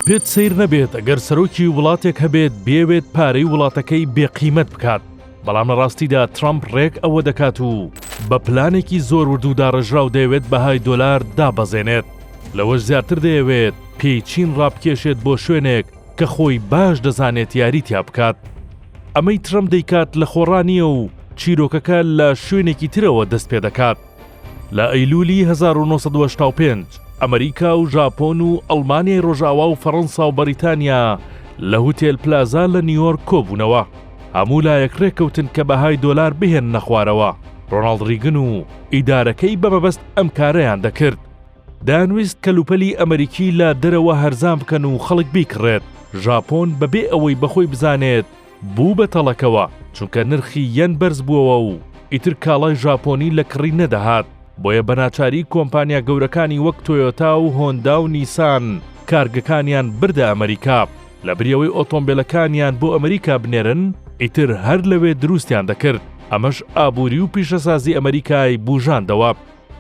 پێت سیر نەبێت ئەگەر سەرۆکی وڵاتێک هەبێت بێوێت پارەی وڵاتەکەی بێقیمەت بکات، بەڵام لە ڕاستیدا ترامپ ڕێک ئەوە دەکات و بە پلانێکی زۆر وردووداڕژراو دەیەوێت بەهای دۆلار دابەزێنێت. لەوەش زیاتر دەیەوێت پێی چین ڕابکێشێت بۆ شوێنێک کە خۆی باش دەزانێت یاریتیا بکات. ئەمەی ترامپ دەیکات لە خۆڕانیە و چیرۆکەکە لە شوێنێکی ترەوە دەست پێ دەکات. لە ئەیلولی 1985 ئەمریکا و ژاپۆن و ئەڵمانیای ڕۆژاوا و فەڕەنسا و بەریتانیا لە هوتێل پلازا لە نیویۆرک کۆبوونەوە، هەموو لایەک ڕێکەوتن کە بەهای دۆلار بهێن نەخوارەوە. ڕۆناڵد ریگن و ئیدارەکەی بەمەبەست ئەم کارەیان دەکرد. دانویست کەلوپەلی ئەمریکی لە دەرەوە هەرزان بکەن و خەڵک بیکڕێت. ژاپۆن بەبێ ئەوەی بەخۆی بزانێت بوو بە تەڵەکەوە، چونکە نرخی یەن بەرز بووەوە و ئیتر کاڵای ژاپۆنی لە کڕی نەدەهات. بۆیە بەناچاری کۆمپانیا گەورەکانی وەک تۆیۆتا و هۆندا و نیسان کارگەکانیان بردە ئەمریکا. لە بریەوەی ئۆتۆمبیلەکانیان بۆ ئەمریکا بنێرن، ئیتر هەر لەوێ دروستیان دەکرد. ئەمەش ئابووری و پیشەسازی ئەمریکای بوژاندەوە.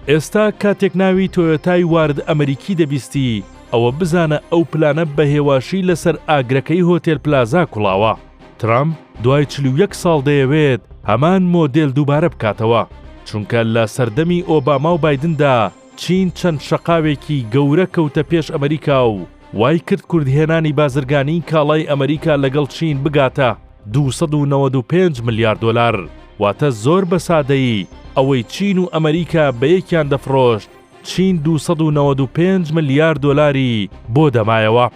ئێستا کاتێک ناوی تۆیۆتای وارد ئەمریکی دەبیستی، ئەوە بزانە ئەو پلانە بە هێواشی لەسەر ئاگرەکەی هۆتێل پلازا کوڵاوە. ترامپ دوای 41 ساڵ دەیەوێت هەمان مۆدێل دووبارە بکاتەوە، چونکە لە سەردەمی ئۆباما و بایدندا چین چەند شەقاوێکی گەورە کەوتە پێش ئەمریکا و وای کرد کوردهێنانی بازرگانی کاڵای ئەمریکا لەگەڵ چین بگاتە 295 ملیار دۆلار. واتە زۆر بە سادەیی ئەوەی چین و ئەمریکا بە یەکیان دەفرۆشت، چین 295 ملیار دۆلاری بۆ دەمایەوە.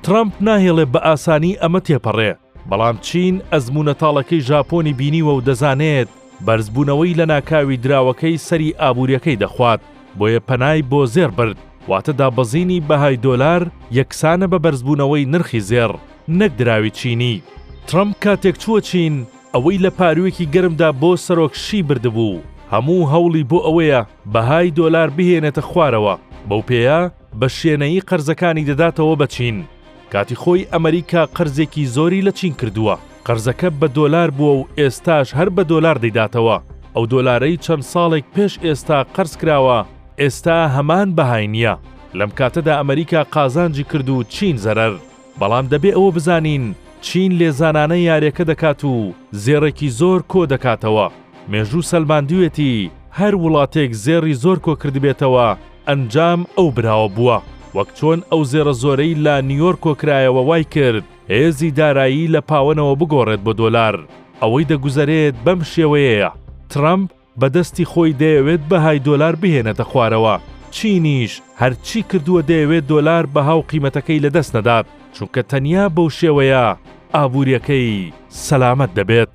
ترامپ ناهێڵێ بە ئاسانی ئەمە تێپەڕێ، بەڵام چین ئەزمونەتاڵەکەی ژاپۆنی بینیوە و دەزانێت بەرزبوونەوەی لە ناکاوی دراوەکەی سەری ئابوووریەکەی دەخوات، بۆیە پەنای بۆ زێر برد. واتە دابەزینی بەهای دۆلار یەکسانە بە بەرزبوونەوەی نرخی زێر، نەک دراوی چینی. ترامپ کاتێک چووە چین، ئەوەی لە پاروێکی گەرمدا بۆ سەرۆکشی بردبوو، هەموو هەوڵی بۆ ئەوەیە بەهای دۆلار بهێنێتە خوارەوە. بەو پێیە بە شوێنەیی قەرزەکانی دەداتەوە بە چین. کاتی خۆی ئەمریکا قەرزێکی زۆری لە چین کردووە. قەرزەکە بە دۆلار بووە و ئێستاش هەر بە دۆلار دەیداتەوە. ئەو دۆلارەی چەند ساڵێک پێش ئێستا قەرز کراوە، ئێستا هەمان بەهای نییە. لەم کاتەدا ئەمریکا قازانجی کرد و چین زەرەر. بەڵام دەبێ ئەوە بزانین چین لێزانانە یاریەکە دەکات و زێڕێکی زۆر کۆ دەکاتەوە. مێژوو سەلماندوێتی هەر وڵاتێک زێڕی زۆر کۆ کردبێتەوە، ئەنجام ئەو براوە بووە. وەک چۆن ئەو زێڕە زۆرەی لە نیویۆرک کۆکرایەوە وای کرد هێزی دارایی لە پاوەنەوە بگۆڕێت بۆ دۆلار. ئەوەی دەگوزارێت بەم شێوەیەیە. ترامپ بەدەستی خۆی دەیەوێت بەهای دۆلار بهێنێتە خوارەوە. چینیش هەرچی کردووە دەیەوێت دۆلار بەها و قیمەتەکەی لەدەست نەدات، چونکە تەنیا بەو شێوەیە ئابووریەکەی سەلامەت دەبێت.